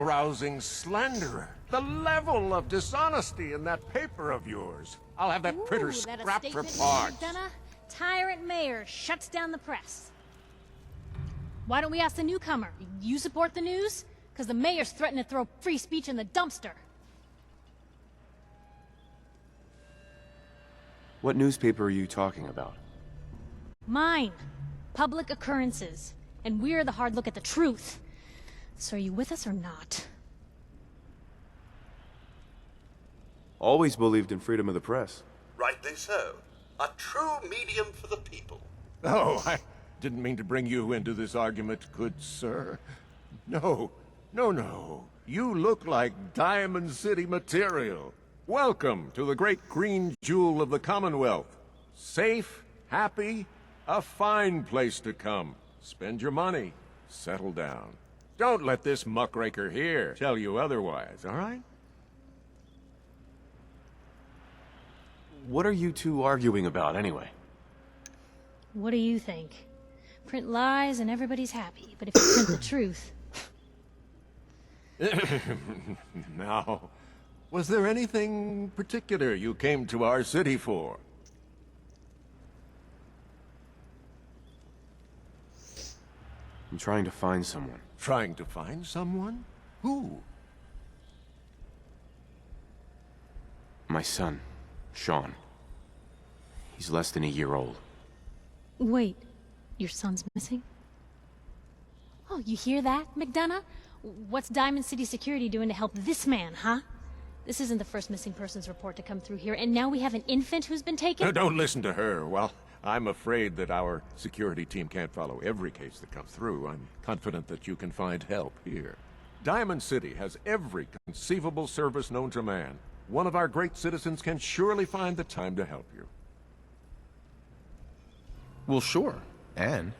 rousing slanderer. The level of dishonesty in that paper of yours. I'll have that printer scrapped for parts. Tyrant mayor shuts down the press. Why don't we ask the newcomer? You support the news? Because the mayor's threatening to throw free speech in the dumpster. What newspaper are you talking about? Mine. Public Occurrences. And we're the hard look at the truth. So are you with us or not? Always believed in freedom of the press. Rightly so. A true medium for the people. Oh, I didn't mean to bring you into this argument, good sir. No. You look like Diamond City material. Welcome to the great green jewel of the Commonwealth. Safe, happy, a fine place to come. Spend your money. Settle down. Don't let this muckraker here tell you otherwise, all right? What are you two arguing about, anyway? What do you think? Print lies and everybody's happy, but if you print the truth... Now, was there anything particular you came to our city for? I'm trying to find someone. Trying to find someone? Who? My son, Sean. He's less than a year old. Wait, your son's missing? Oh, you hear that, McDonough? What's Diamond City Security doing to help this man, huh? This isn't the first missing persons report to come through here, and now we have an infant who's been taken? No, don't listen to her. Well, I'm afraid that our security team can't follow every case that comes through. I'm confident that you can find help here. Diamond City has every conceivable service known to man. One of our great citizens can surely find the time to help you. Well, sure. And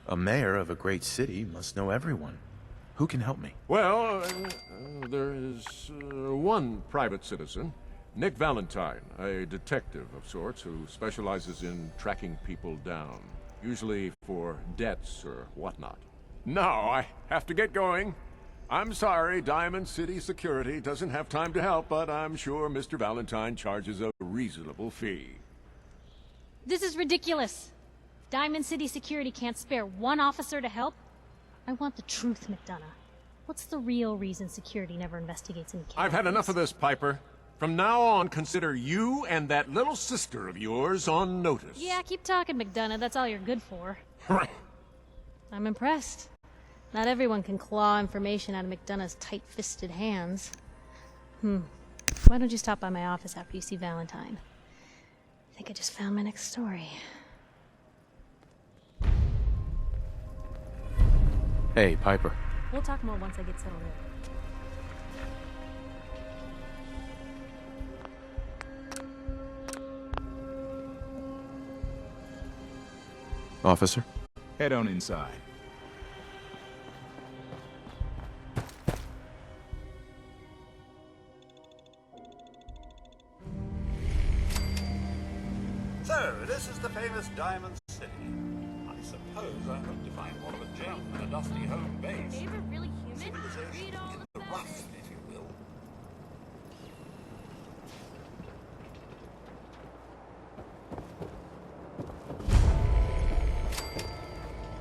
a mayor of a great city must know everyone. Who can help me? Well, there is one private citizen, Nick Valentine, a detective of sorts who specializes in tracking people down, usually for debts or whatnot. Now, I have to get going. I'm sorry, Diamond City Security doesn't have time to help, but I'm sure Mr. Valentine charges a reasonable fee. This is ridiculous. Diamond City Security can't spare one officer to help. I want the truth, McDonough. What's the real reason security never investigates any cases? I've had enough of this, Piper. From now on, consider you and that little sister of yours on notice. Yeah, keep talking, McDonough. That's all you're good for. I'm impressed. Not everyone can claw information out of McDonough's tight-fisted hands. Why don't you stop by my office after you see Valentine? I think I just found my next story. Hey, Piper. We'll talk more once I get settled in. Officer? Head on inside. So, this is the famous Diamond City. I suppose I hope to find more of a gem than a dusty home base. Favorite really human? Civilization in the rough, if you will.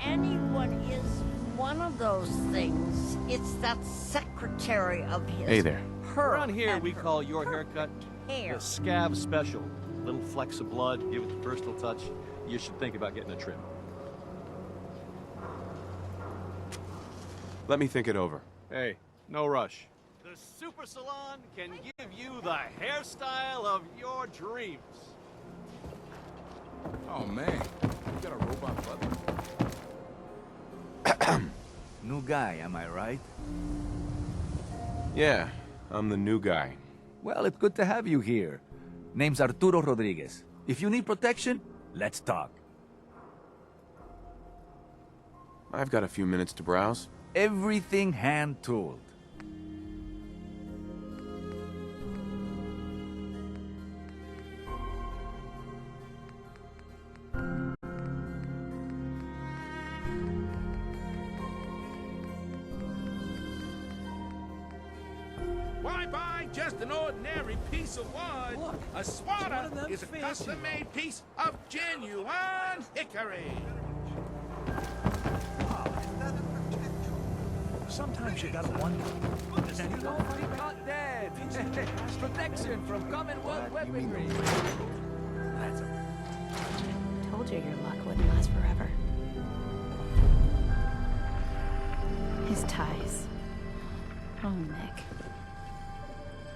Anyone is one of those things. It's that secretary of his. Hey there. Her Around here, and we her call your haircut hair. the scab special. Little flecks of blood, give it the personal touch. You should think about getting a trim. Let me think it over. Hey, no rush. The Super Salon can give you the hairstyle of your dreams. Oh man, you got a robot butler. New guy, am I right? Yeah, I'm the new guy. Well, it's good to have you here. Name's Arturo Rodriguez. If you need protection, let's talk. I've got a few minutes to browse. Everything hand-tooled. Why buy just an ordinary piece of wood? Look, A it's one swatter of them is a fancy custom-made piece of genuine hickory. Sometimes you gotta wonder. Does anyone Don't be caught dead. Protection from Commonwealth weaponry. That's a... Told you your luck wouldn't last forever. His ties. Oh, Nick.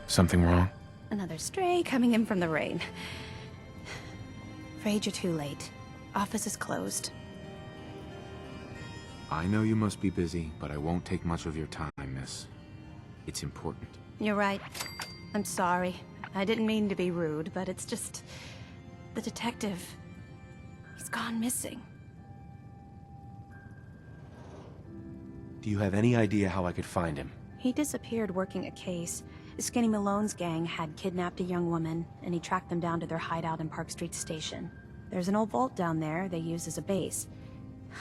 Something wrong? Another stray coming in from the rain. Afraid you're too late. Office is closed. I know you must be busy, but I won't take much of your time, miss. It's important. You're right. I'm sorry. I didn't mean to be rude, but it's just... the detective... he's gone missing. Do you have any idea how I could find him? He disappeared working a case. Skinny Malone's gang had kidnapped a young woman, and he tracked them down to their hideout in Park Street Station. There's an old vault down there they use as a base.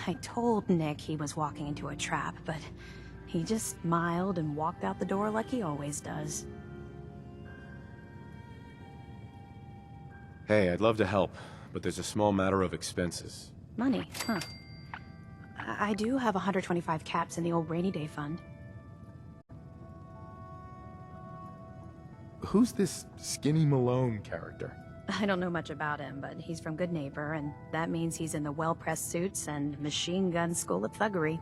I told Nick he was walking into a trap, but he just smiled and walked out the door like he always does. Hey, I'd love to help, but there's a small matter of expenses. Money, huh? I do have 125 caps in the old rainy day fund. Who's this Skinny Malone character? I don't know much about him, but he's from Good Neighbor, and that means he's in the well-pressed suits and machine gun school of thuggery.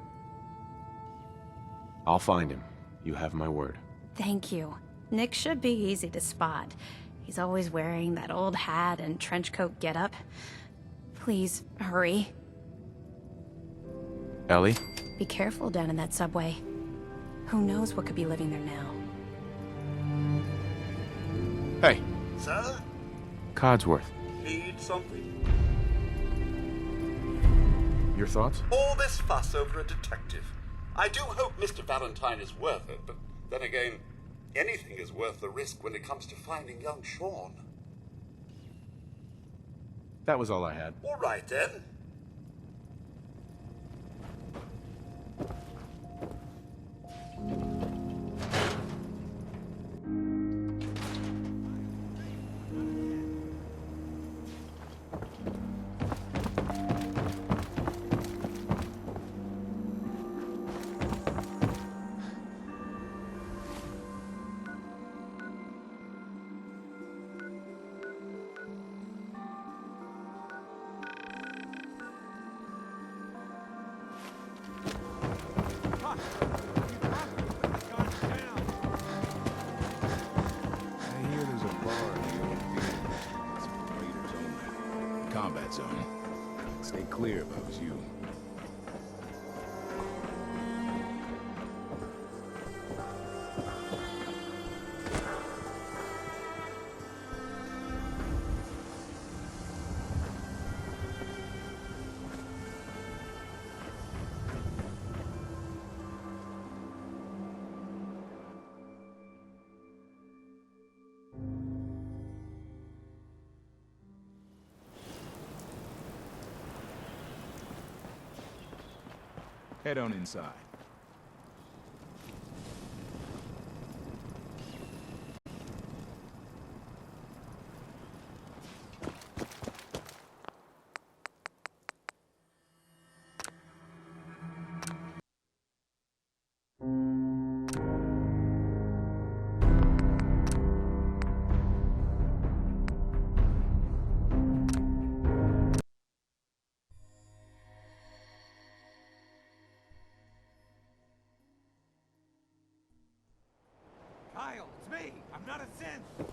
I'll find him. You have my word. Thank you. Nick should be easy to spot. He's always wearing that old hat and trench coat getup. Please, hurry. Ellie? Be careful down in that subway. Who knows what could be living there now? Hey, Sir? Codsworth. Need something? Your thoughts? All this fuss over a detective. I do hope Mr. Valentine is worth it, but then again, anything is worth the risk when it comes to finding young Sean. That was all I had. All right, then. I hear there's a bar in the old field. It's for raiders only. Combat zone. Stay clear if I was you. Head on inside. Kyle, it's me. I'm not a synth.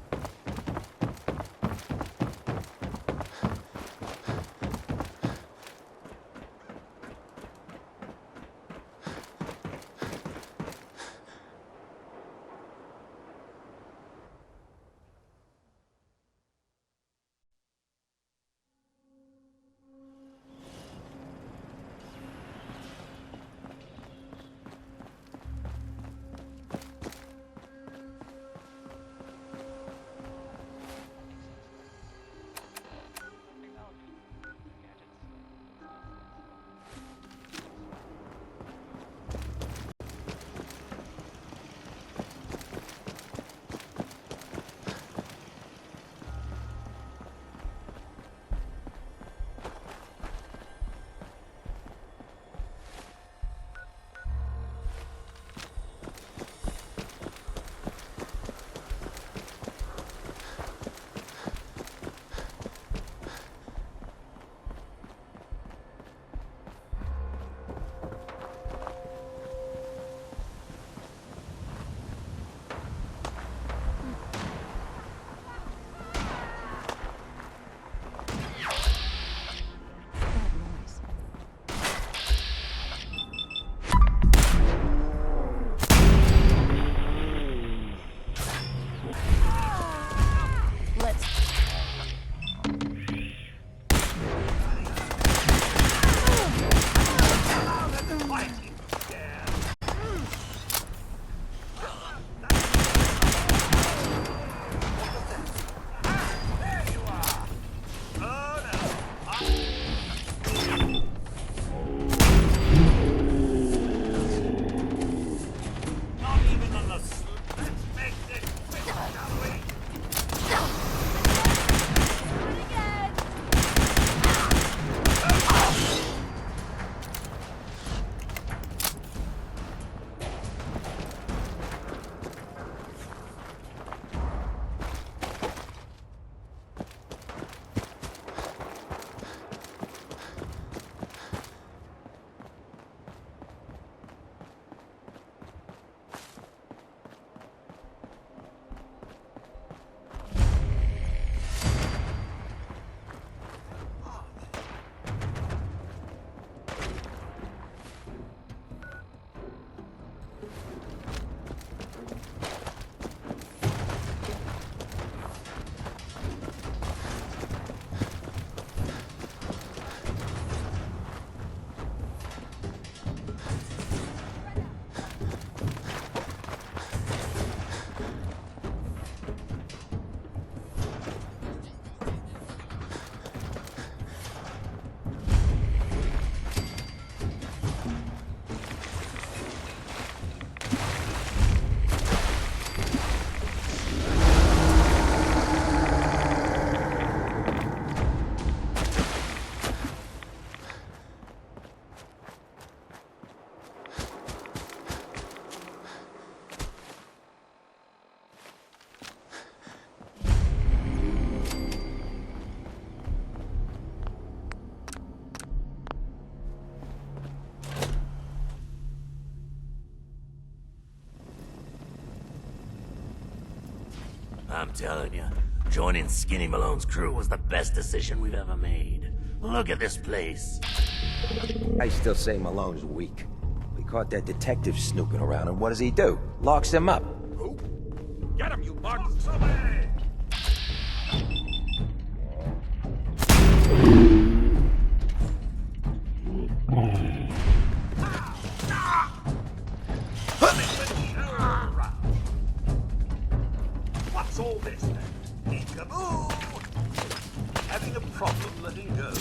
I'm telling you, joining Skinny Malone's crew was the best decision we've ever made. Look at this place. I still say Malone's weak. We caught that detective snooping around, and what does he do? Locks him up. Who? Get him, you bugs! What's all this then? Peekaboo! Having a problem letting go.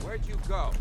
Where'd you go?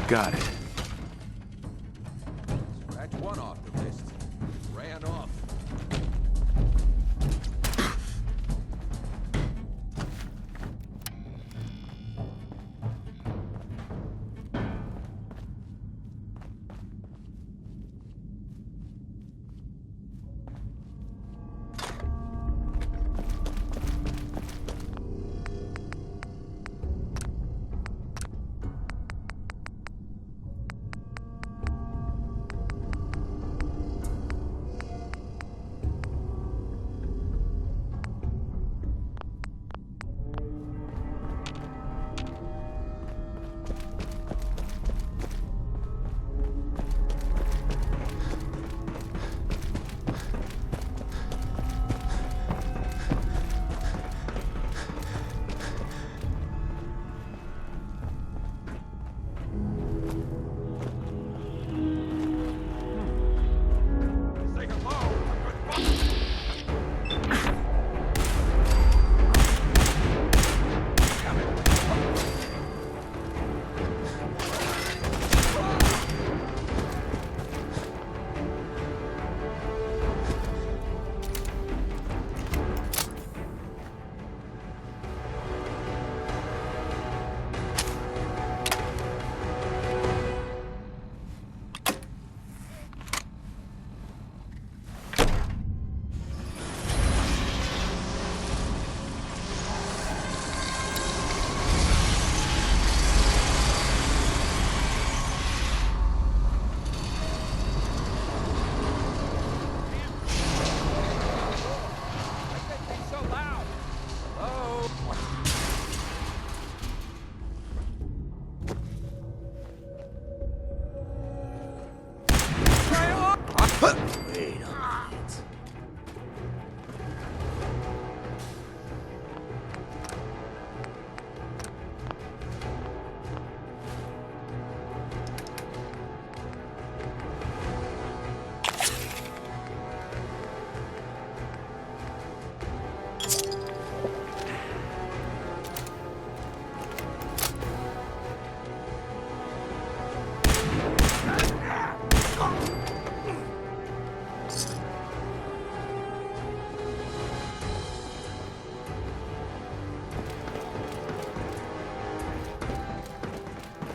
Got it. Scratch one off the list. Ran off.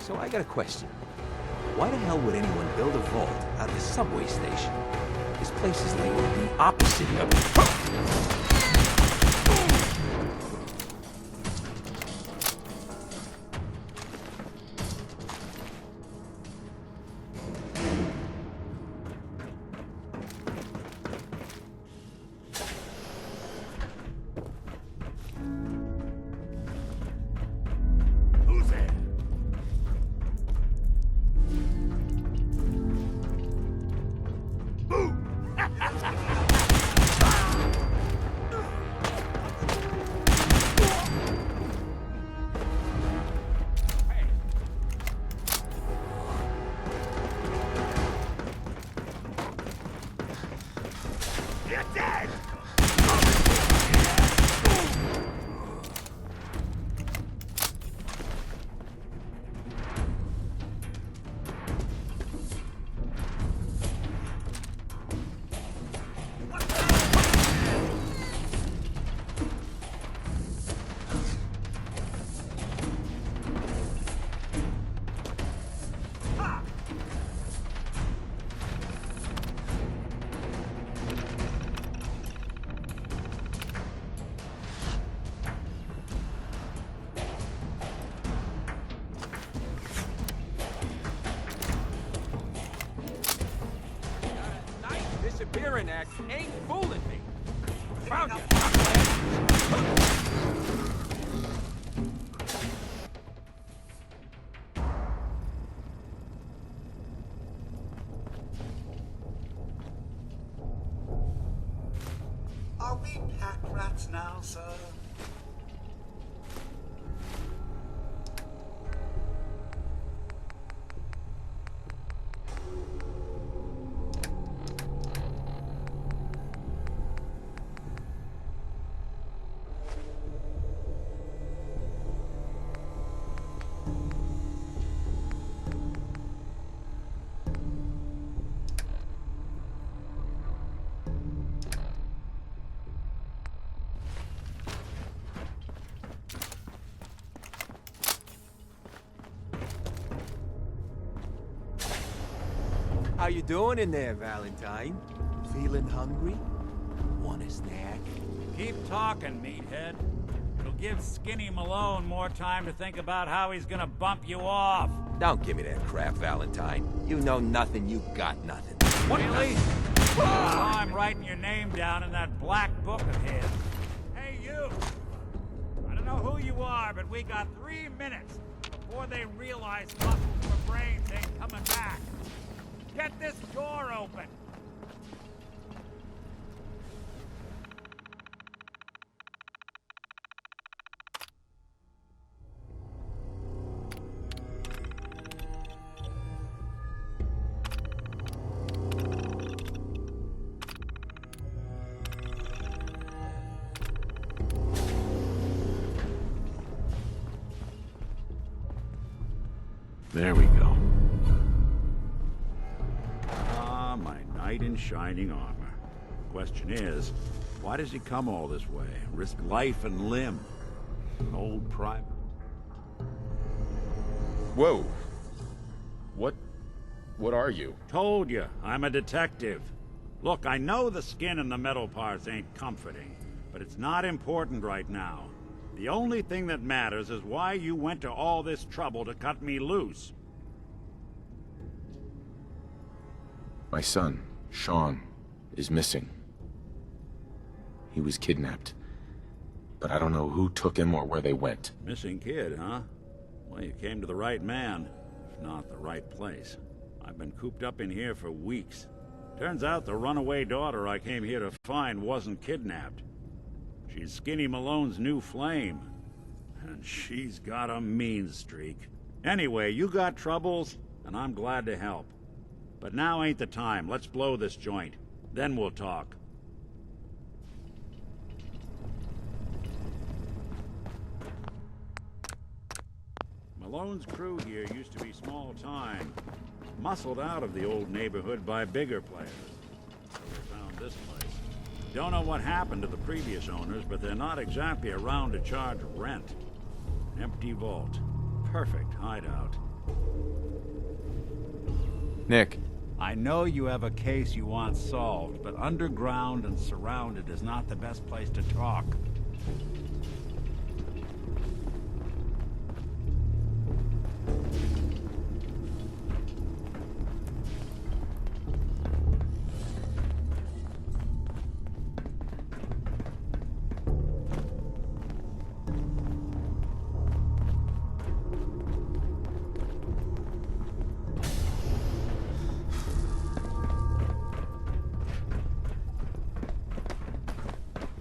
So I got a question. Why the hell would anyone build a vault out of a subway station? This place is like the opposite of... Disappearing act ain't fooling me. Found you. Are we pack rats now, sir? How you doing in there, Valentine? Feeling hungry? Want a snack? Keep talking, meathead. It'll give Skinny Malone more time to think about how he's gonna bump you off. Don't give me that crap, Valentine. You know nothing, you got nothing. What? Really? Well, I'm writing your name down in that black book of his. Hey, you! I don't know who you are, but we got 3 minutes before they realize muscles for brains ain't coming back. Get this door open! There we go. My knight in shining armor. Question is, why does he come all this way? Risk life and limb? An old private. Whoa. What are you? Told you, I'm a detective. Look, I know the skin and the metal parts ain't comforting, but it's not important right now. The only thing that matters is why you went to all this trouble to cut me loose. My son, Sean, is missing. He was kidnapped. But I don't know who took him or where they went. Missing kid, huh? Well, you came to the right man, if not the right place. I've been cooped up in here for weeks. Turns out the runaway daughter I came here to find wasn't kidnapped. She's Skinny Malone's new flame. And she's got a mean streak. Anyway, you got troubles, and I'm glad to help. But now ain't the time. Let's blow this joint. Then we'll talk. Malone's crew here used to be small time. Muscled out of the old neighborhood by bigger players. So they found this place. Don't know what happened to the previous owners, but they're not exactly around to charge rent. Empty vault. Perfect hideout. Nick. I know you have a case you want solved, but underground and surrounded is not the best place to talk.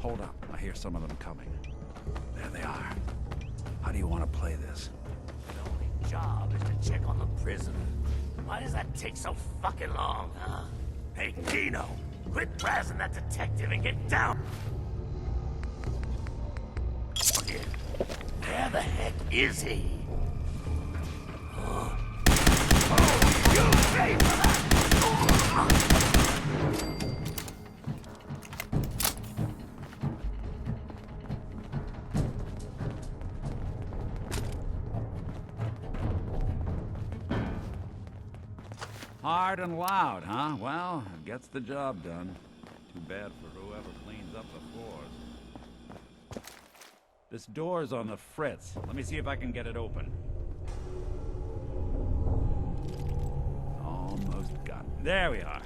Hold up, I hear some of them coming. There they are. How do you want to play this? The only job is to check on the prison. Why does that take so fucking long, huh? Hey, Dino, quit brazzing that detective and get down! Where the heck is he? Huh? Oh, you pay for that! Hard and loud, huh? Well, it gets the job done. Too bad for whoever cleans up the floors. This door's on the fritz. Let me see if I can get it open. Almost got it. There we are.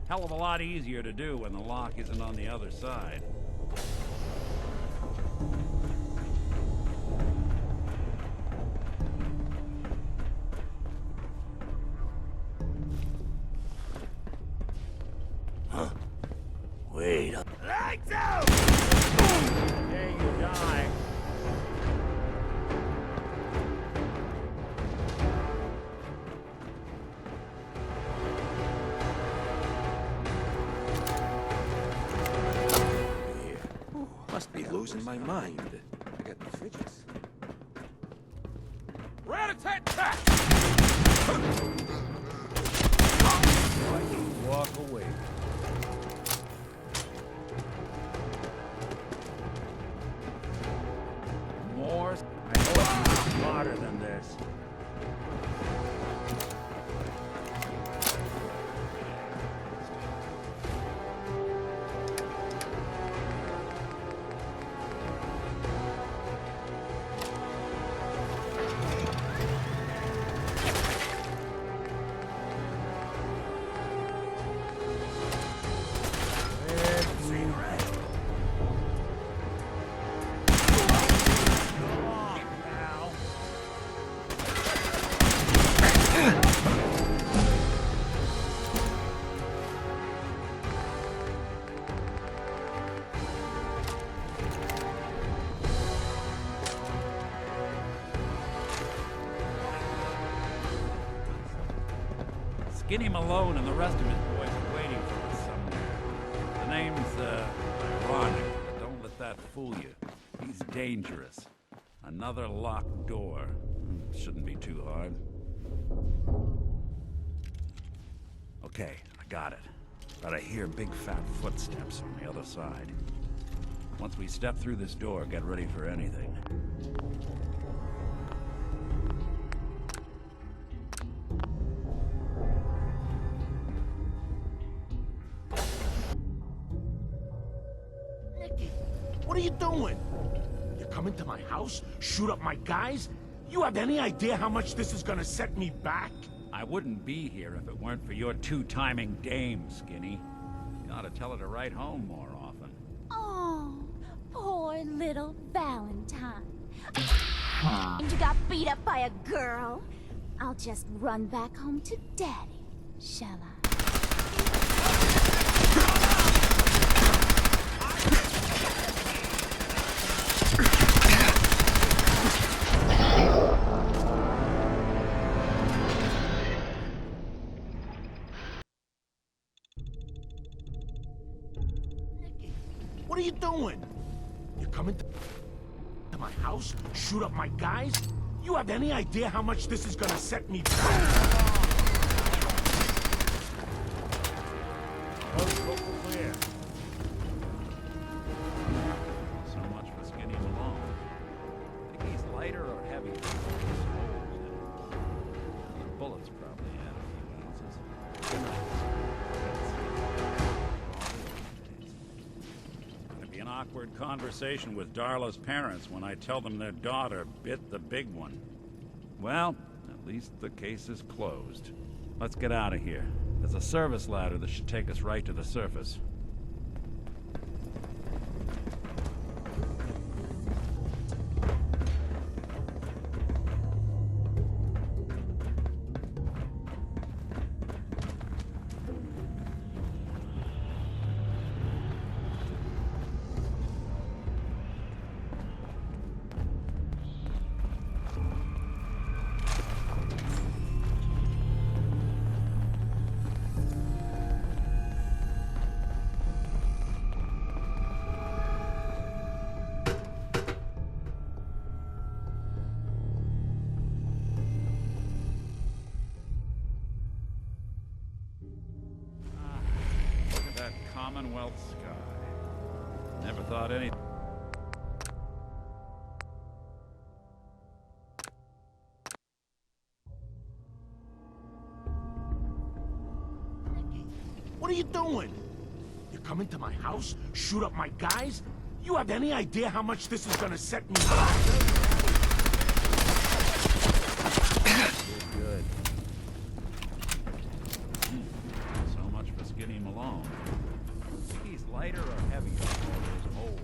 Hell of a lot easier to do when the lock isn't on the other side. Wait up. Lights out! There you die. Must be losing my mind. I got the fridges. Rat-a-tat-tat! Walk away. More? I hope you're smarter than this. Skinny Malone and the rest of his boys are waiting for us somewhere. The name's, ironic, but don't let that fool you. He's dangerous. Another locked door. Shouldn't be too hard. Okay, I got it. But I hear big fat footsteps on the other side. Once we step through this door, get ready for anything. What are you doing? You come into my house, shoot up my guys? You have any idea how much this is gonna set me back? I wouldn't be here if it weren't for your two-timing dame, Skinny. You ought to tell her to write home more often. Oh, poor little Valentine. And you got beat up by a girl? I'll just run back home to Daddy, shall I? What are you doing? You come into my house, shoot up my guys? You have any idea how much this is gonna set me back? Clear. So much for Skinny Malone. Think he's lighter or heavier? awkward conversation with Darla's parents when I tell them their daughter bit the big one. Well, at least the case is closed. Let's get out of here. There's a service ladder that should take us right to the surface. Commonwealth sky. Never thought any... What are you doing? You come into my house, shoot up my guys? You have any idea how much this is gonna set me back? Good. So much for Skinny Malone. Think he's lighter or heavier than all those holes?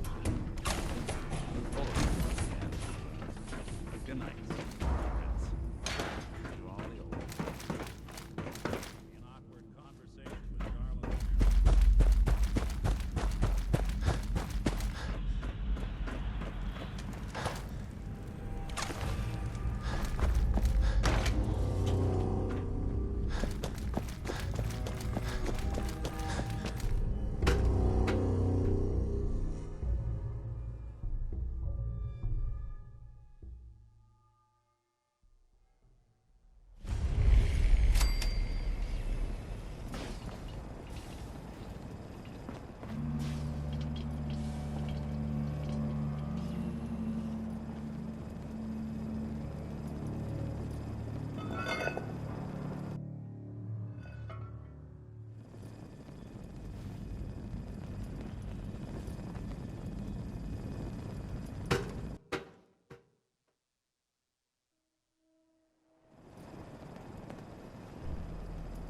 Good night. Do all the old. An awkward conversation with Darla.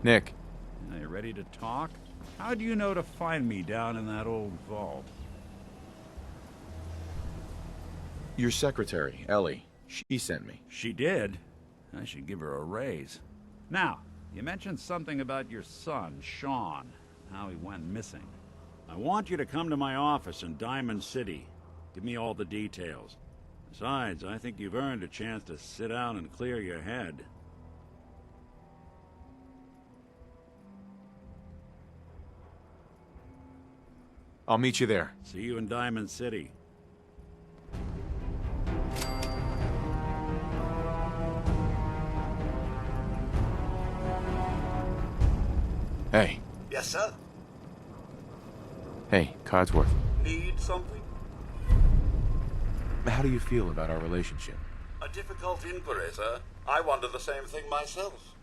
Nick. Are you ready to talk? How do you know to find me down in that old vault? Your secretary, Ellie. She sent me. She did? I should give her a raise. Now, you mentioned something about your son, Sean, how he went missing. I want you to come to my office in Diamond City. Give me all the details. Besides, I think you've earned a chance to sit down and clear your head. I'll meet you there. See you in Diamond City. Hey. Yes, sir? Hey, Codsworth. Need something? How do you feel about our relationship? A difficult inquiry, sir. I wonder the same thing myself.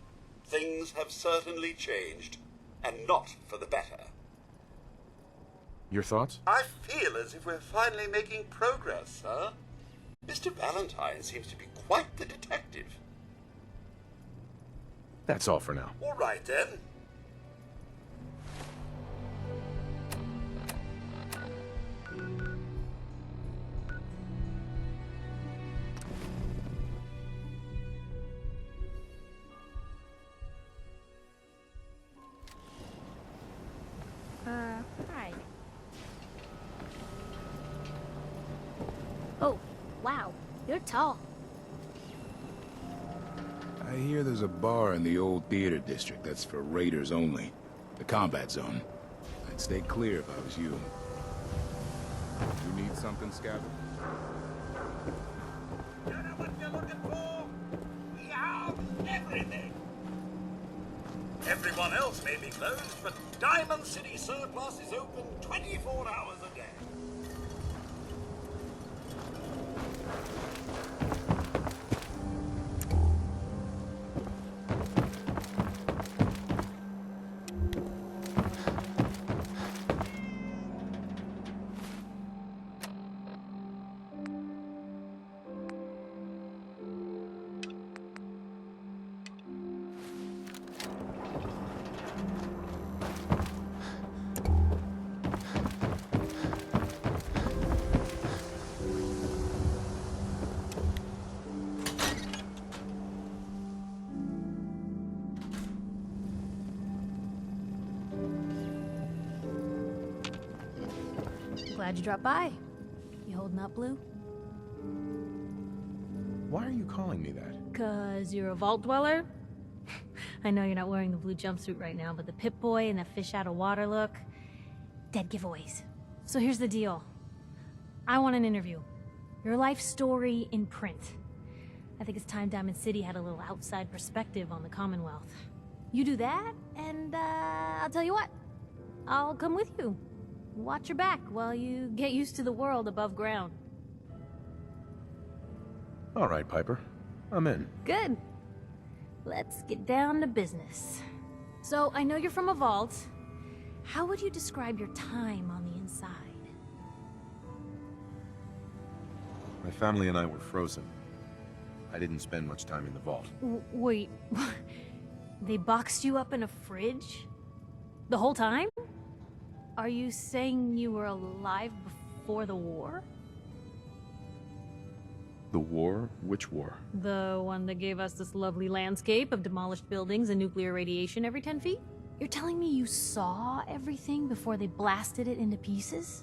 Things have certainly changed, and not for the better. Your thoughts? I feel as if we're finally making progress, sir. Mr. Valentine seems to be quite the detective. That's all for now. All right, then. Hi. Oh, wow. You're tall. I hear there's a bar in the old theater district that's for raiders only. The combat zone. I'd stay clear if I was you. You need something, Scabbard? You know what you're looking for? We have everything. Everyone else may be closed, but Diamond City Surplus is open 24 hours a day. Glad you dropped by. You holding up, Blue? Why are you calling me that? 'Cause you're a vault dweller? I know you're not wearing the blue jumpsuit right now, but the Pip-Boy and the fish out of water look... dead giveaways. So here's the deal. I want an interview. Your life story in print. I think it's time Diamond City had a little outside perspective on the Commonwealth. You do that, and I'll tell you what. I'll come with you. Watch your back while you get used to the world above ground. All right, Piper. I'm in. Good. Let's get down to business. So, I know you're from a vault. How would you describe your time on the inside? My family and I were frozen. I didn't spend much time in the vault. Wait, they boxed you up in a fridge? The whole time? Are you saying you were alive before the war? The war? Which war? The one that gave us this lovely landscape of demolished buildings and nuclear radiation every 10 feet? You're telling me you saw everything before they blasted it into pieces?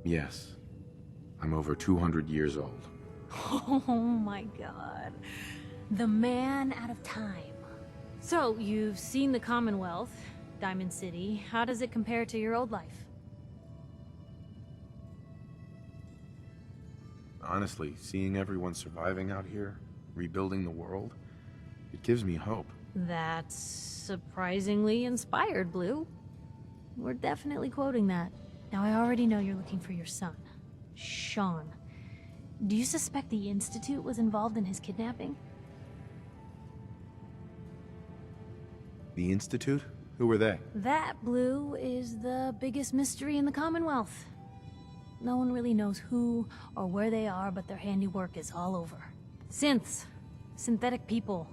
Yes. I'm over 200 years old. Oh my god. The man out of time. So, you've seen the Commonwealth, Diamond City. How does it compare to your old life? Honestly, seeing everyone surviving out here, rebuilding the world, it gives me hope. That's surprisingly inspired, Blue. We're definitely quoting that. Now, I already know you're looking for your son, Sean. Do you suspect the Institute was involved in his kidnapping? The Institute? Who were they? That, Blue, is the biggest mystery in the Commonwealth. No one really knows who or where they are, but their handiwork is all over. Synths. Synthetic people.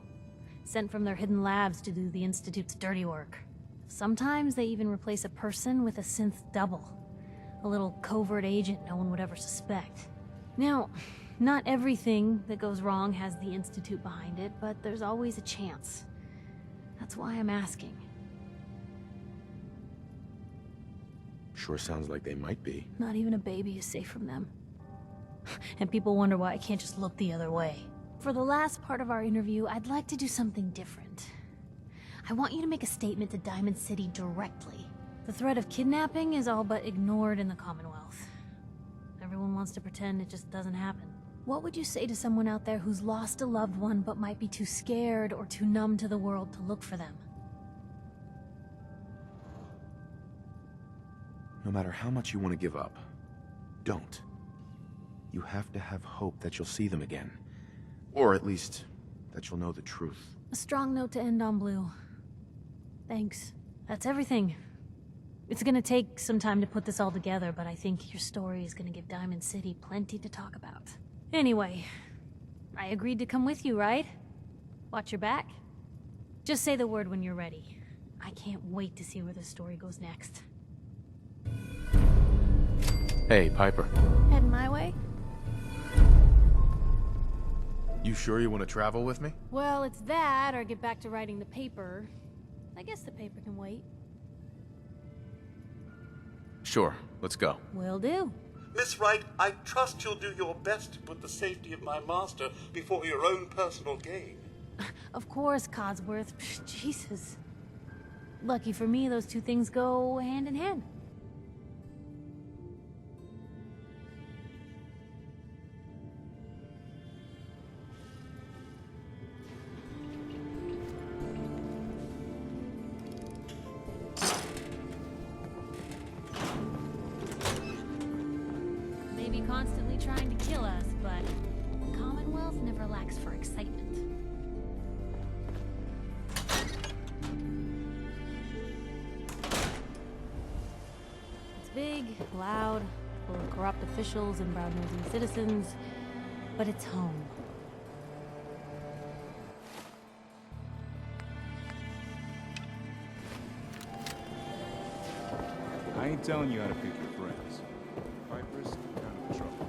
Sent from their hidden labs to do the Institute's dirty work. Sometimes they even replace a person with a synth double. A little covert agent no one would ever suspect. Now, not everything that goes wrong has the Institute behind it, but there's always a chance. That's why I'm asking. Sure sounds like they might be. Not even a baby is safe from them. And people wonder why I can't just look the other way. For the last part of our interview, I'd like to do something different. I want you to make a statement to Diamond City directly. The threat of kidnapping is all but ignored in the Commonwealth. Everyone wants to pretend it just doesn't happen. What would you say to someone out there who's lost a loved one but might be too scared or too numb to the world to look for them? No matter how much you want to give up, don't. You have to have hope that you'll see them again. Or at least, that you'll know the truth. A strong note to end on, Blue. Thanks. That's everything. It's gonna take some time to put this all together, but I think your story is gonna give Diamond City plenty to talk about. Anyway, I agreed to come with you, right? Watch your back. Just say the word when you're ready. I can't wait to see where the story goes next. Hey, Piper. Heading my way? You sure you want to travel with me? Well, it's that, or get back to writing the paper. I guess the paper can wait. Sure, let's go. Will do. Miss Wright, I trust you'll do your best to put the safety of my master before your own personal gain. Of course, Codsworth. Jesus. Lucky for me, those two things go hand in hand. Maybe constantly trying to kill us, but the Commonwealth never lacks for excitement. It's big, loud, full of corrupt officials and brown-nosing citizens, but it's home. I ain't telling you how to pick your friends. Piper's kind of a trouble.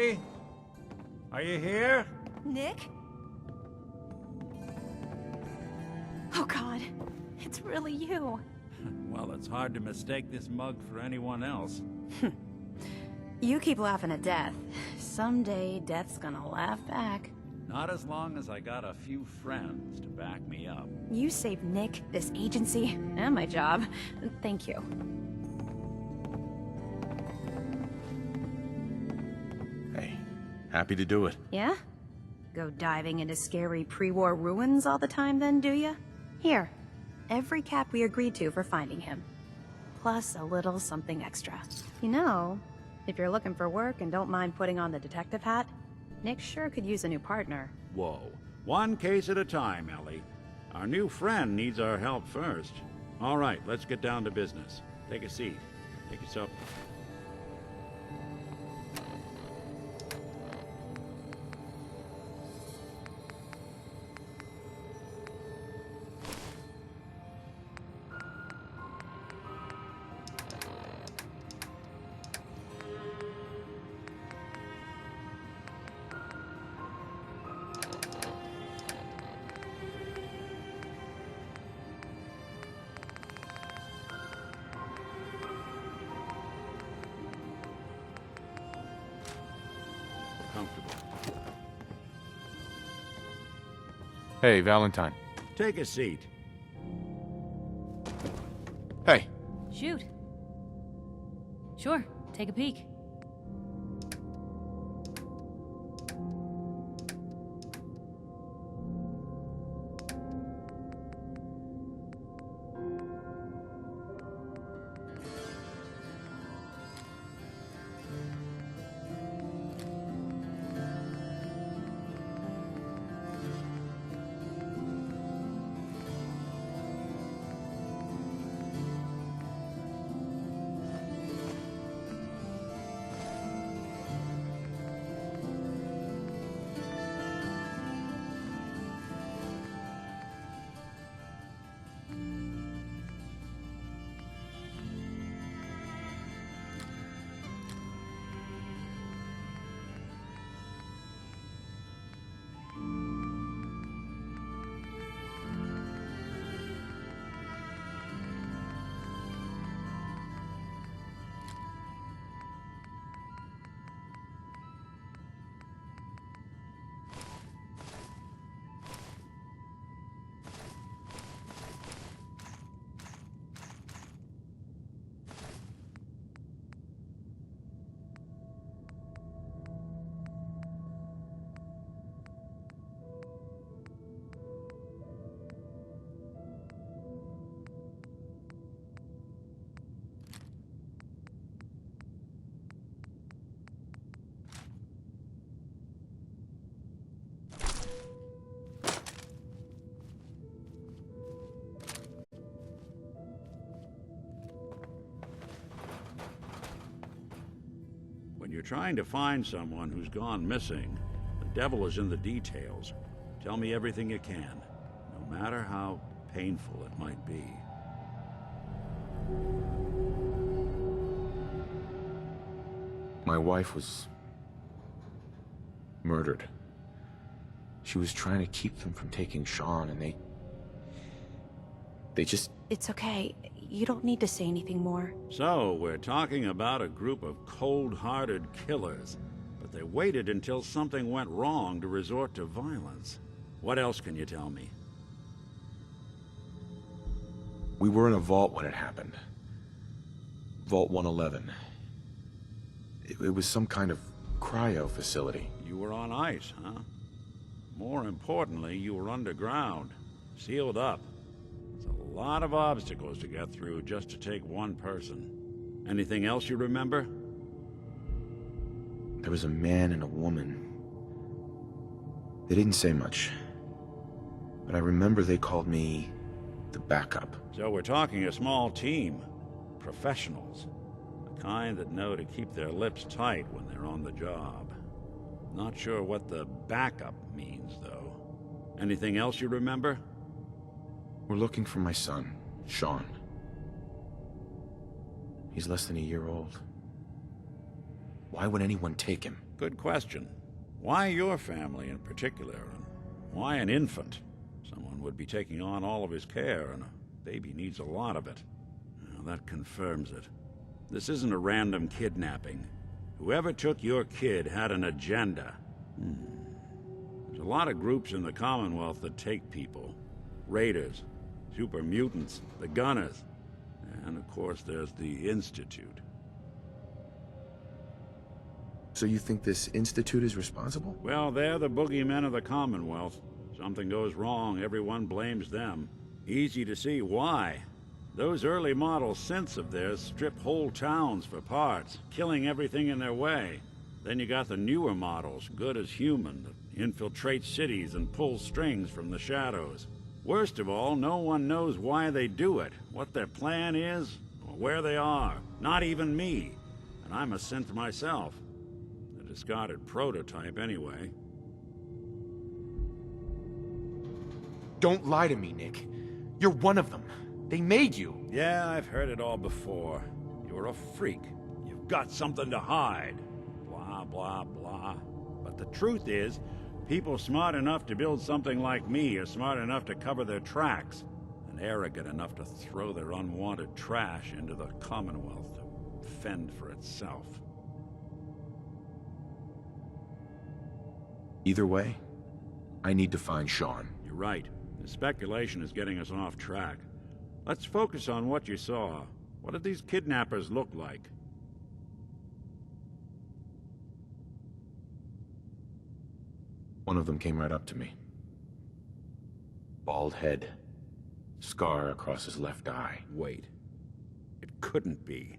Ellie? Are you here? Nick? Oh God, it's really you. Well, it's hard to mistake this mug for anyone else. You keep laughing at death. Someday, death's gonna laugh back. Not as long as I got a few friends to back me up. You saved Nick, this agency, and my job. Thank you. Hey, happy to do it. Yeah? Go diving into scary pre-war ruins all the time then, do ya? Here, every cap we agreed to for finding him. Plus a little something extra. You know, if you're looking for work and don't mind putting on the detective hat, Nick sure could use a new partner. Whoa. One case at a time, Ellie. Our new friend needs our help first. All right, let's get down to business. Take a seat. Take yourself... comfortable. Hey, Valentine. Take a seat. Hey. Shoot. Sure, take a peek. When you're trying to find someone who's gone missing, the devil is in the details. Tell me everything you can, no matter how painful it might be. My wife was murdered. She was trying to keep them from taking Sean, and they just... It's okay. You don't need to say anything more. So, we're talking about a group of cold-hearted killers, but they waited until something went wrong to resort to violence. What else can you tell me? We were in a vault when it happened. Vault 111. It was some kind of cryo facility. You were on ice, huh? More importantly, you were underground, sealed up. It's a lot of obstacles to get through just to take one person. Anything else you remember? There was a man and a woman. They didn't say much, but I remember they called me the backup. So we're talking a small team. Professionals. The kind that know to keep their lips tight when they're on the job. Not sure what the backup means, though. Anything else you remember? We're looking for my son, Sean. He's less than a year old. Why would anyone take him? Good question. Why your family in particular, and why an infant? Someone would be taking on all of his care, and a baby needs a lot of it. Well, that confirms it. This isn't a random kidnapping. Whoever took your kid had an agenda. There's a lot of groups in the Commonwealth that take people. Raiders, super mutants, the Gunners, and of course there's the Institute. So you think this Institute is responsible? Well, they're the boogeymen of the Commonwealth. Something goes wrong, everyone blames them. Easy to see why. Those early model synths of theirs strip whole towns for parts, killing everything in their way. Then you got the newer models, good as human, that infiltrate cities and pull strings from the shadows. Worst of all, no one knows why they do it, what their plan is, or where they are. Not even me. And I'm a synth myself. A discarded prototype, anyway. Don't lie to me, Nick. You're one of them. They made you. Yeah, I've heard it all before. You're a freak. You've got something to hide. Blah, blah, blah. But the truth is, people smart enough to build something like me are smart enough to cover their tracks, and arrogant enough to throw their unwanted trash into the Commonwealth to fend for itself. Either way, I need to find Sean. You're right. The speculation is getting us off track. Let's focus on what you saw. What did these kidnappers look like? One of them came right up to me. Bald head. Scar across his left eye. Wait. It couldn't be.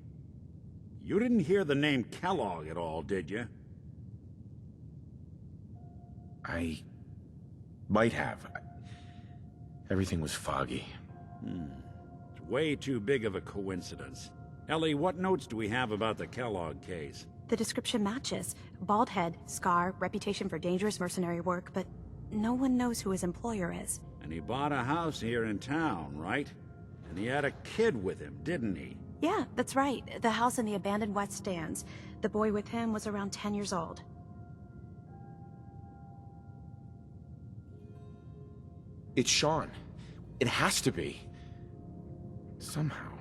You didn't hear the name Kellogg at all, did you? I might have. Everything was foggy. It's way too big of a coincidence. Ellie, what notes do we have about the Kellogg case? The description matches. Bald head, scar, reputation for dangerous mercenary work, but no one knows who his employer is. And he bought a house here in town, right? And he had a kid with him, didn't he? Yeah, that's right. The house in the abandoned West Stands. The boy with him was around 10 years old. It's Sean. It has to be. Somehow.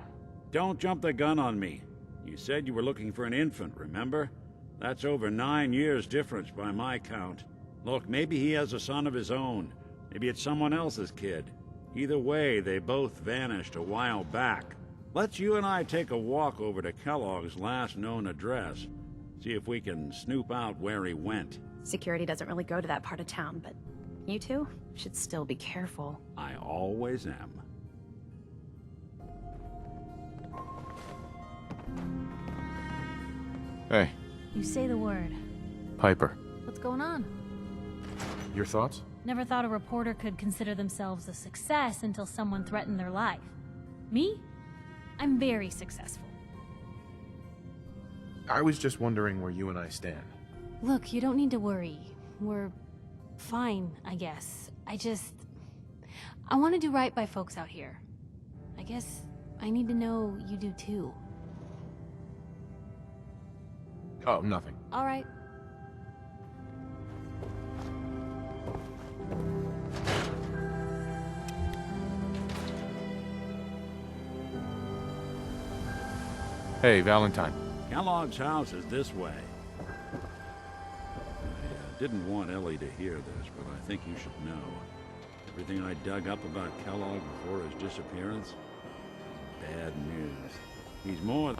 Don't jump the gun on me. You said you were looking for an infant, remember? That's over 9 years difference by my count. Look, maybe he has a son of his own. Maybe it's someone else's kid. Either way, they both vanished a while back. Let's you and I take a walk over to Kellogg's last known address. See if we can snoop out where he went. Security doesn't really go to that part of town, but you two should still be careful. I always am. Hey. You say the word. Piper. What's going on? Your thoughts? Never thought a reporter could consider themselves a success until someone threatened their life. Me? I'm very successful. I was just wondering where you and I stand. Look, you don't need to worry. We're fine, I guess. I want to do right by folks out here. I guess I need to know you do too. Oh, nothing. All right. Hey, Valentine. Kellogg's house is this way. I didn't want Ellie to hear this, but I think you should know. Everything I dug up about Kellogg before his disappearance is bad news. He's more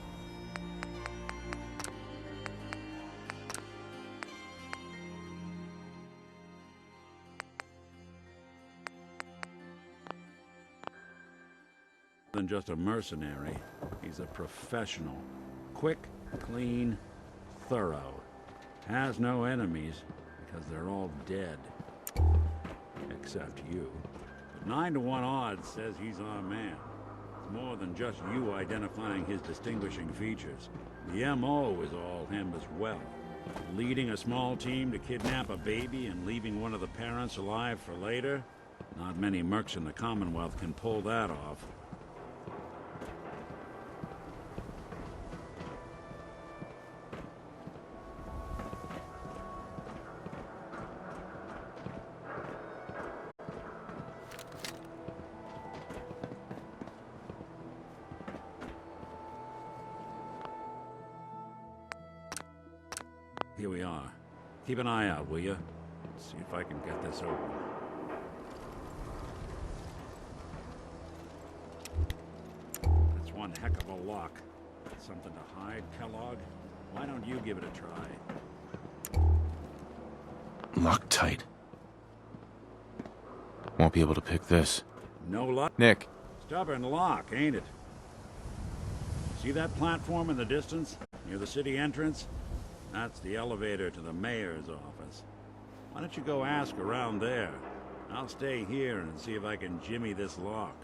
than just a mercenary. He's a professional. Quick, clean, thorough. Has no enemies because they're all dead. Except you. But 9 to 1 odds says he's our man. It's more than just you identifying his distinguishing features. The MO is all him as well. Leading a small team to kidnap a baby and leaving one of the parents alive for later? Not many mercs in the Commonwealth can pull that off. Here we are. Keep an eye out, will you? See if I can get this open. That's one heck of a lock. Something to hide, Kellogg? Why don't you give it a try? Locked tight. Won't be able to pick this. No luck? Nick. Stubborn lock, ain't it? See that platform in the distance? Near the city entrance? That's the elevator to the mayor's office. Why don't you go ask around there? I'll stay here and see if I can jimmy this lock.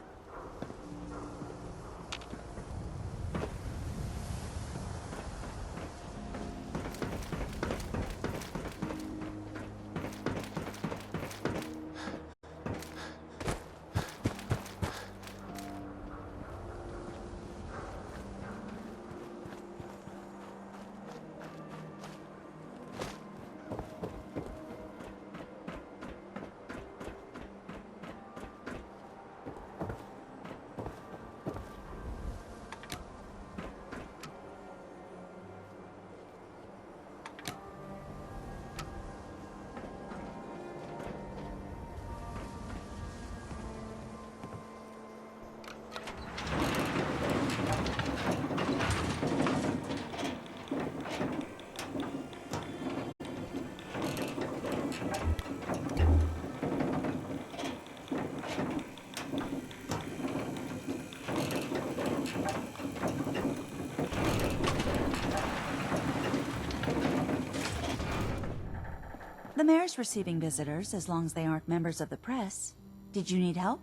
The mayor's receiving visitors as long as they aren't members of the press. Did you need help?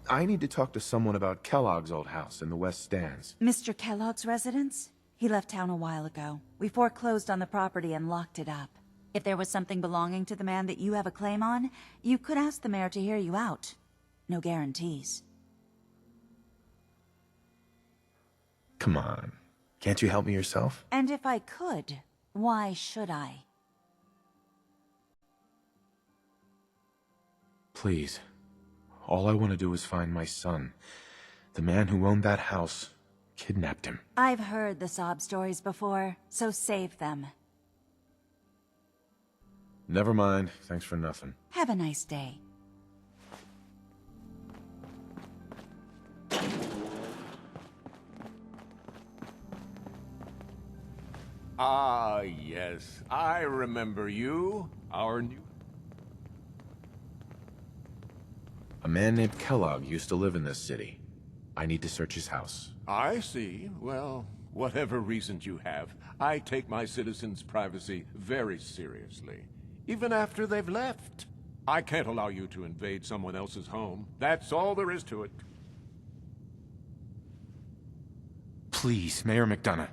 I need to talk to someone about Kellogg's old house in the West Stands. Mr. Kellogg's residence? He left town a while ago. We foreclosed on the property and locked it up. If there was something belonging to the man that you have a claim on, you could ask the mayor to hear you out. No guarantees. Come on. Can't you help me yourself? And if I could, why should I? Please. All I want to do is find my son. The man who owned that house kidnapped him. I've heard the sob stories before, so save them. Never mind. Thanks for nothing. Have a nice day. Ah, yes. I remember you. Our new... A man named Kellogg used to live in this city. I need to search his house. I see. Well, whatever reasons you have, I take my citizens' privacy very seriously. Even after they've left. I can't allow you to invade someone else's home. That's all there is to it. Please, Mayor McDonough.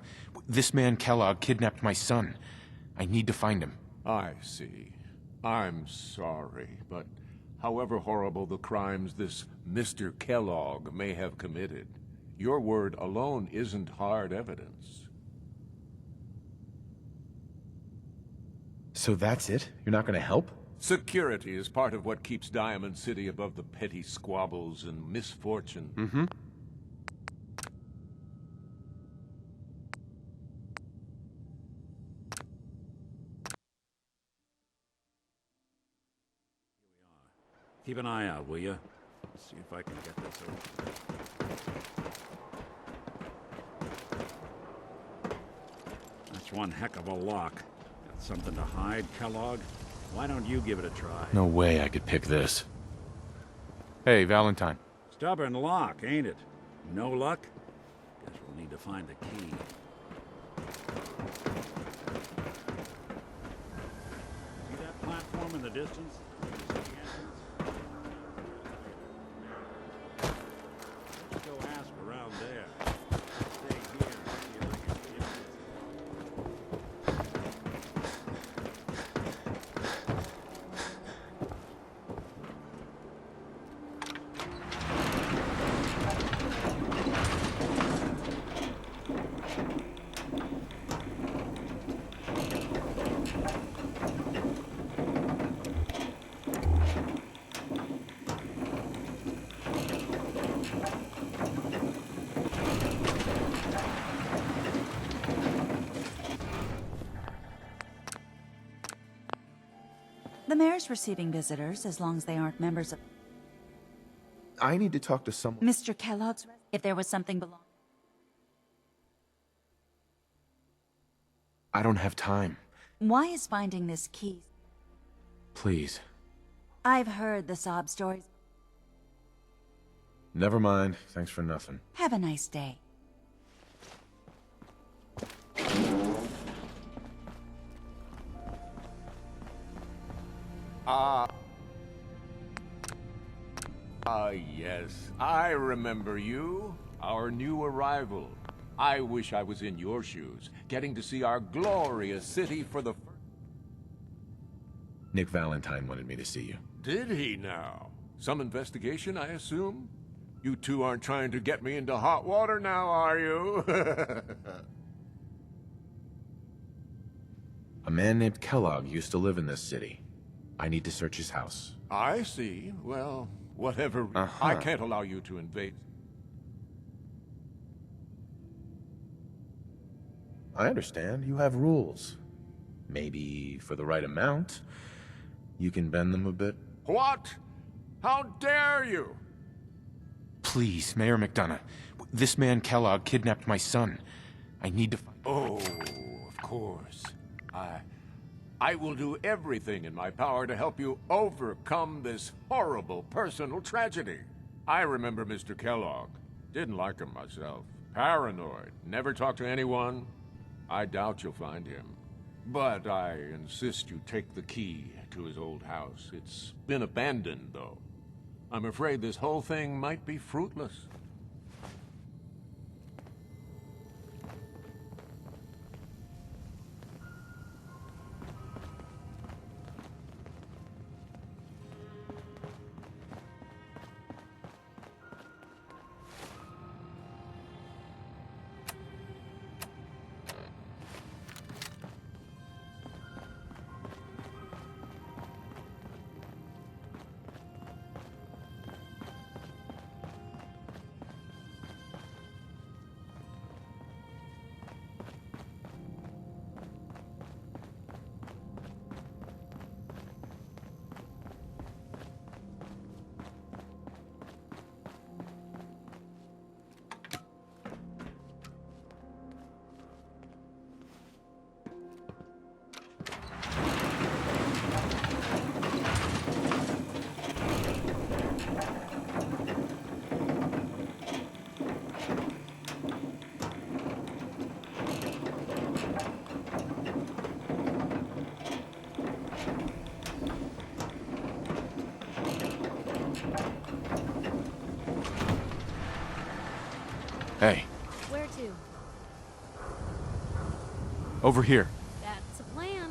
This man Kellogg kidnapped my son. I need to find him. I see. I'm sorry, but however horrible the crimes this Mr. Kellogg may have committed, your word alone isn't hard evidence. So that's it? You're not going to help? Security is part of what keeps Diamond City above the petty squabbles and misfortune. Mm-hmm. Keep an eye out, will you? See if I can get this open. That's one heck of a lock. Got something to hide, Kellogg? Why don't you give it a try? No way I could pick this. Hey, Valentine. Stubborn lock, ain't it? No luck? Guess we'll need to find the key. See that platform in the distance? Let's go ask around there. Stay here and see if I can get this. The mayor's receiving visitors as long as they aren't members of... I need to talk to someone. Mr. Kellogg's... If there was something belonging... I don't have time. Why is finding this key... Please. I've heard the sob stories. Never mind. Thanks for nothing. Have a nice day. Yes. I remember you. Our new arrival. I wish I was in your shoes, getting to see our glorious city for the first... Nick Valentine wanted me to see you. Did he now? Some investigation, I assume? You two aren't trying to get me into hot water now, are you? A man named Kellogg used to live in this city. I need to search his house. I see. Well, whatever. I can't allow you to invade. I understand. You have rules. Maybe for the right amount, you can bend them a bit. What? How dare you? Please, Mayor McDonough. This man Kellogg kidnapped my son. I need to find... Oh, of course. I will do everything in my power to help you overcome this horrible personal tragedy. I remember Mr. Kellogg. Didn't like him myself. Paranoid. Never talked to anyone. I doubt you'll find him. But I insist you take the key to his old house. It's been abandoned, though. I'm afraid this whole thing might be fruitless. Hey, Where to? over here. That's a plan.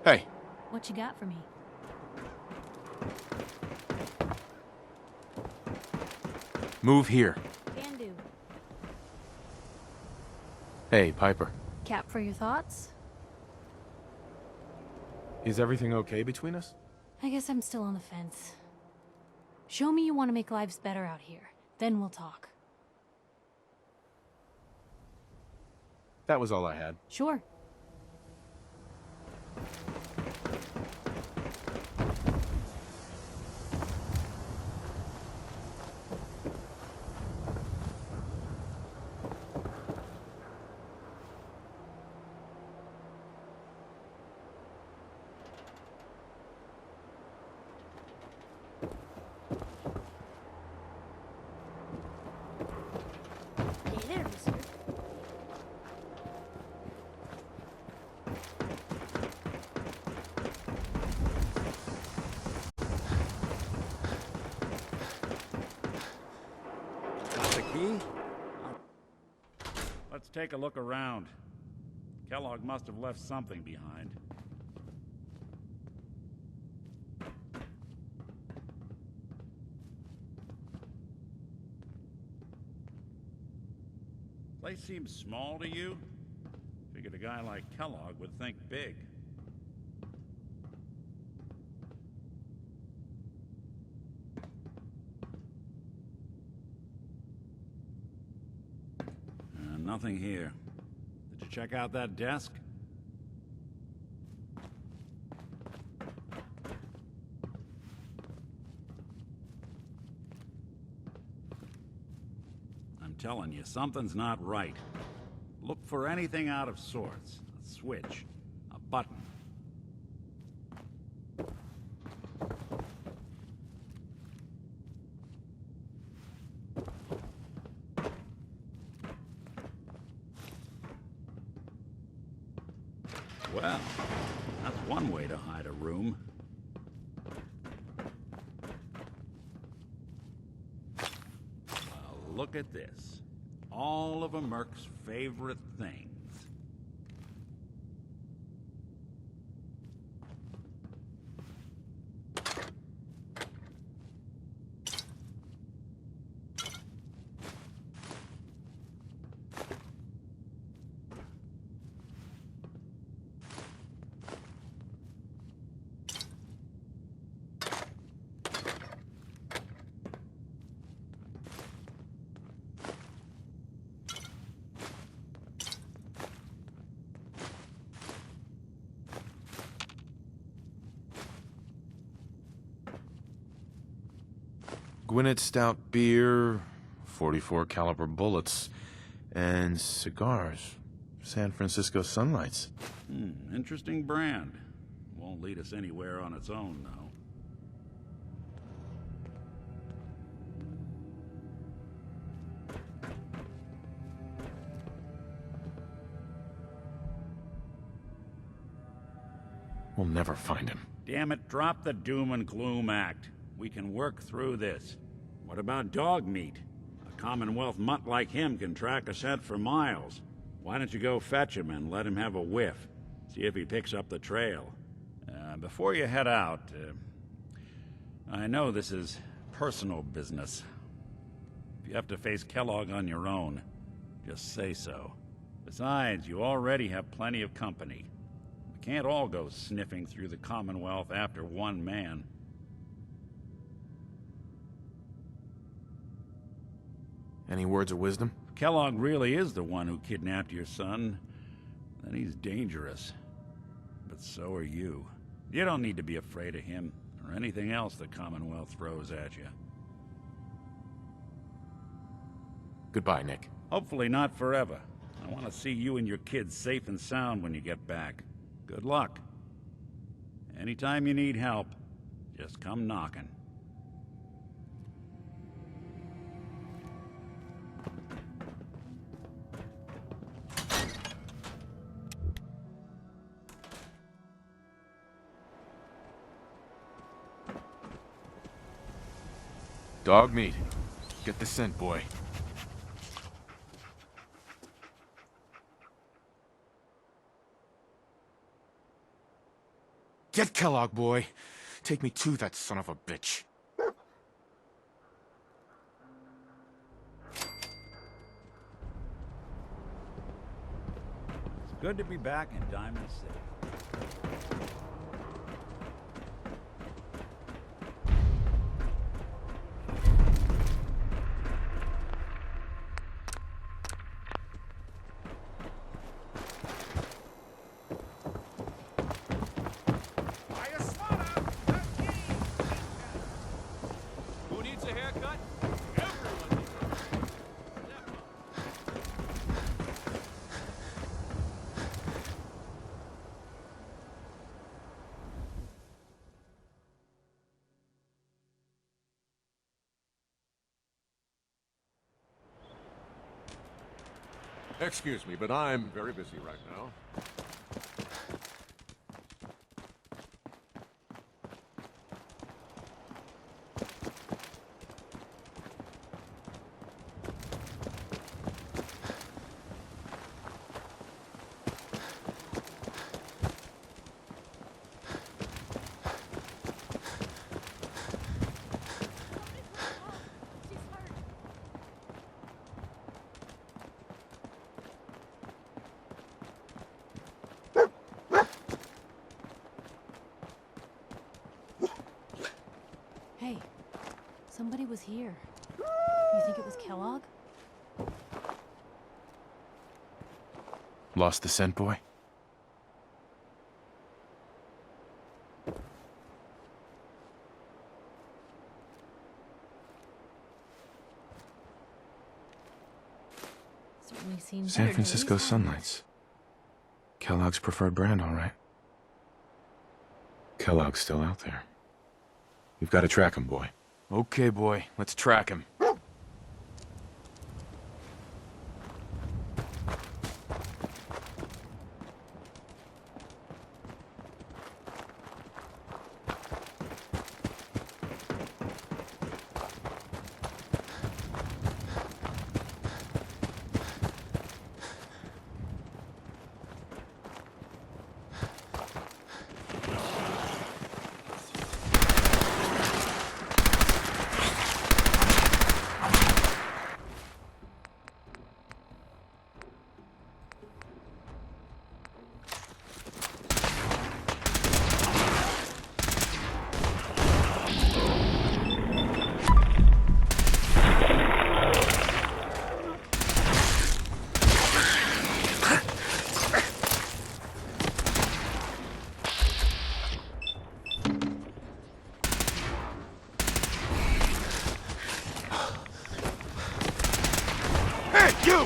Hey. What you got for me? Move here. Can do. Hey, Piper. Cap for your thoughts? Is everything okay between us? I guess I'm still on the fence. Show me you want to make lives better out here. Then we'll talk. That was all I had. Sure. Let's take a look around. Kellogg must have left something behind. Place seems small to you? Figured a guy like Kellogg would think big. Nothing here. Did you check out that desk? I'm telling you, something's not right. Look for anything out of sorts. A switch, a button. Well, that's one way to hide a room. Well, look at this. All of a Merc's favorite things. Gwinnett stout beer, 44 caliber bullets, and cigars. San Francisco Sunlights. Interesting brand. Won't lead us anywhere on its own, though. We'll never find him. Damn it, drop the doom and gloom act. We can work through this. What about dog meat? A Commonwealth mutt like him can track a scent for miles. Why don't you go fetch him and let him have a whiff? See if he picks up the trail. Before you head out, I know this is personal business. If you have to face Kellogg on your own, just say so. Besides, you already have plenty of company. We can't all go sniffing through the Commonwealth after one man. Any words of wisdom? If Kellogg really is the one who kidnapped your son, then he's dangerous. But so are you. You don't need to be afraid of him, or anything else the Commonwealth throws at you. Goodbye, Nick. Hopefully not forever. I want to see you and your kids safe and sound when you get back. Good luck. Anytime you need help, just come knocking. Dog meat. Get the scent, boy. Get Kellogg, boy. Take me to that son of a bitch. It's good to be back in Diamond City. Excuse me, but I'm very busy right now. Somebody was here. You think it was Kellogg? Lost the scent, boy? Certainly seems San Francisco Sunlights. Kellogg's preferred brand, all right. Kellogg's still out there. We've got to track him, boy. Okay, boy. Let's track him. You!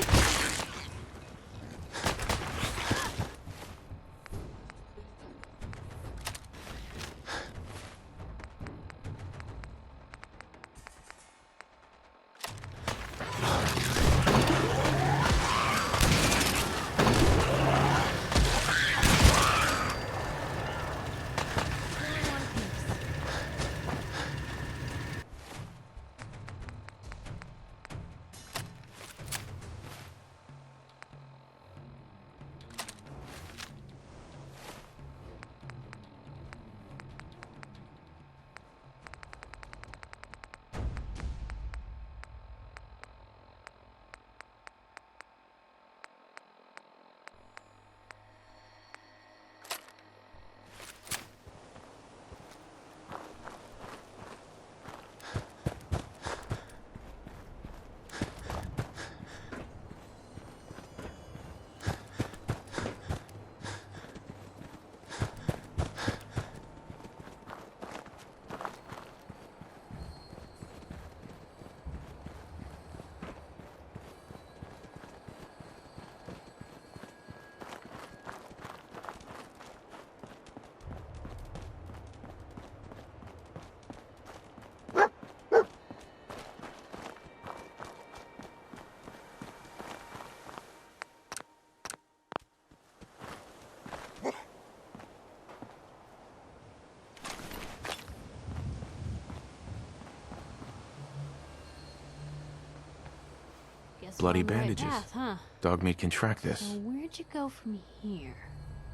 Guess Bloody we're on the right bandages. path, huh? Dogmeat can track this. So where'd you go from here?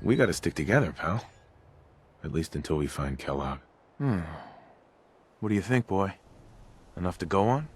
We gotta stick together, pal. At least until we find Kellogg. What do you think, boy? Enough to go on?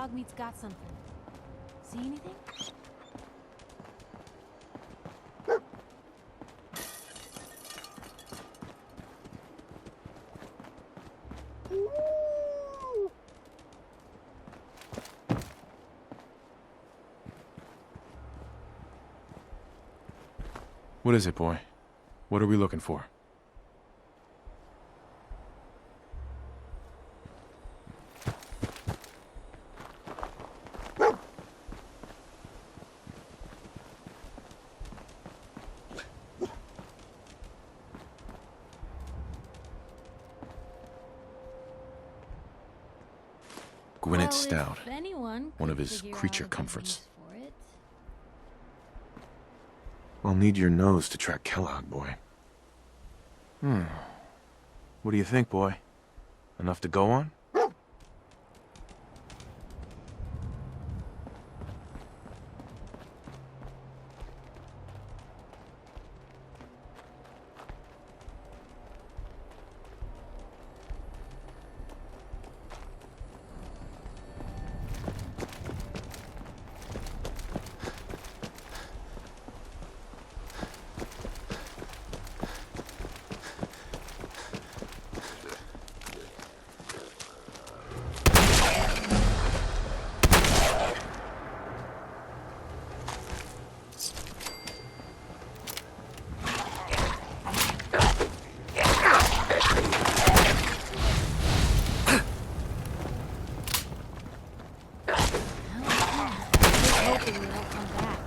dog meat's got something. See anything? What is it, boy? What are we looking for? Gwinnett Stout. If anyone One of could his figure creature out a good comforts. use for it. I'll need your nose to track Kellogg, boy. What do you think, boy? Enough to go on? Hoping we don't come back.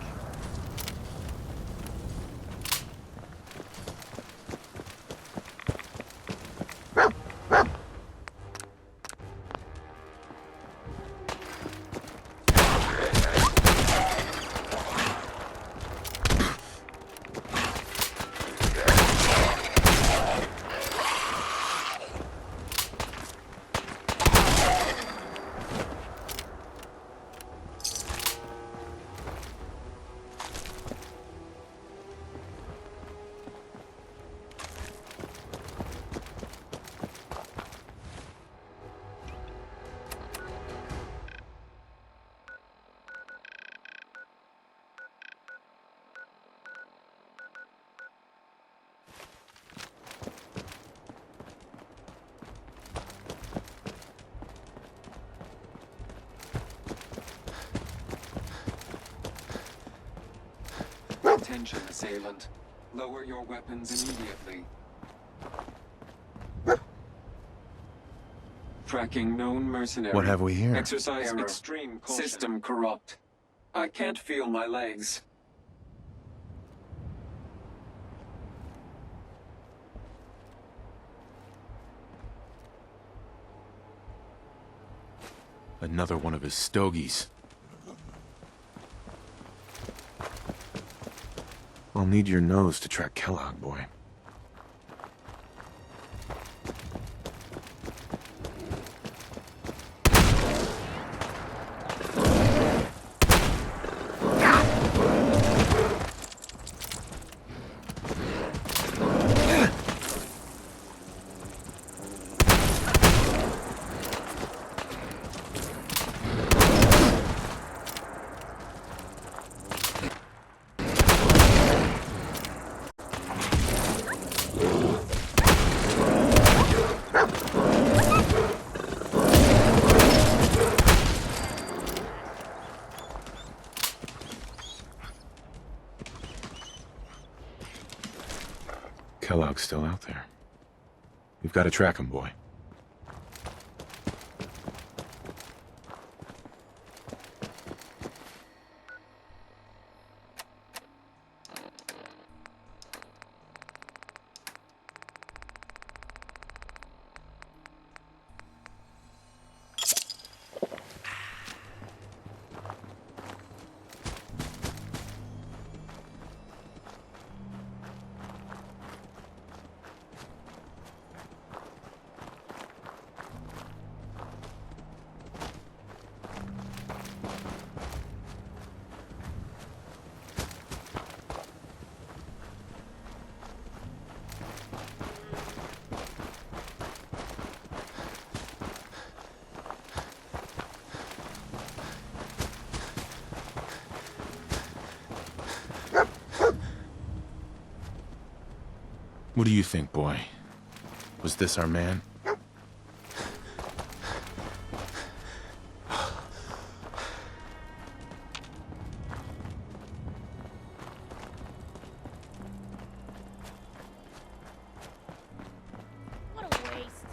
Attention, assailant. Lower your weapons immediately. Tracking known mercenary. What have we here? Exercise extreme caution. System corrupt. I can't feel my legs. Another one of his stogies. I'll need your nose to track Kellogg, boy. Kellogg's still out there. We've got to track him, boy. What do you think, boy? Was this our man? What a waste.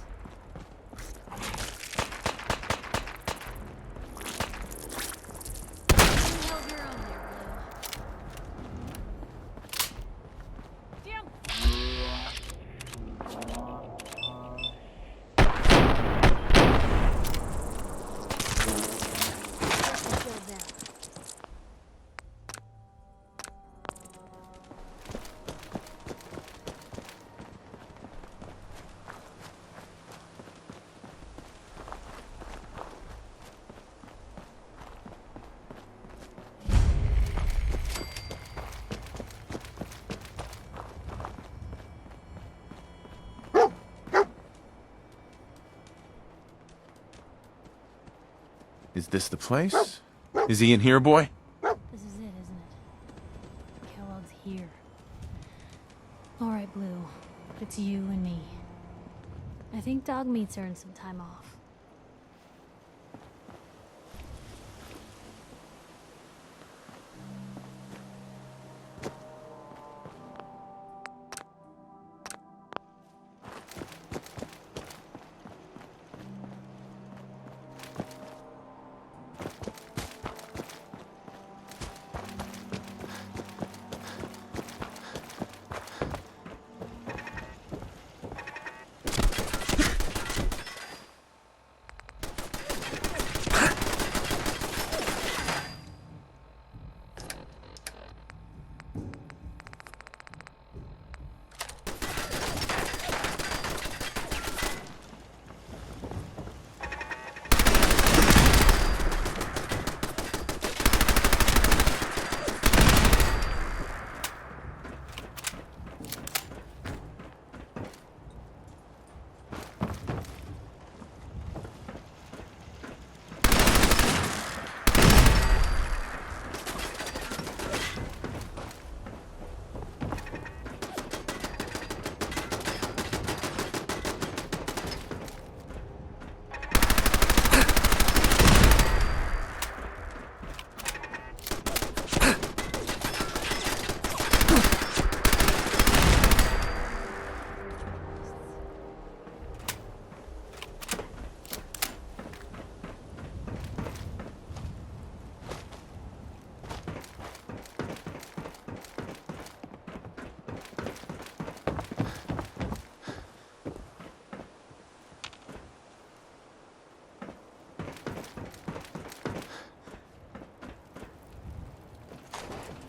You held your own there, Blue. Jump! Is this the place? Is he in here, boy? This is it, isn't it? Kellogg's here. All right, Blue. It's you and me. I think Dog Meat's earned some time off.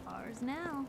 Ours now.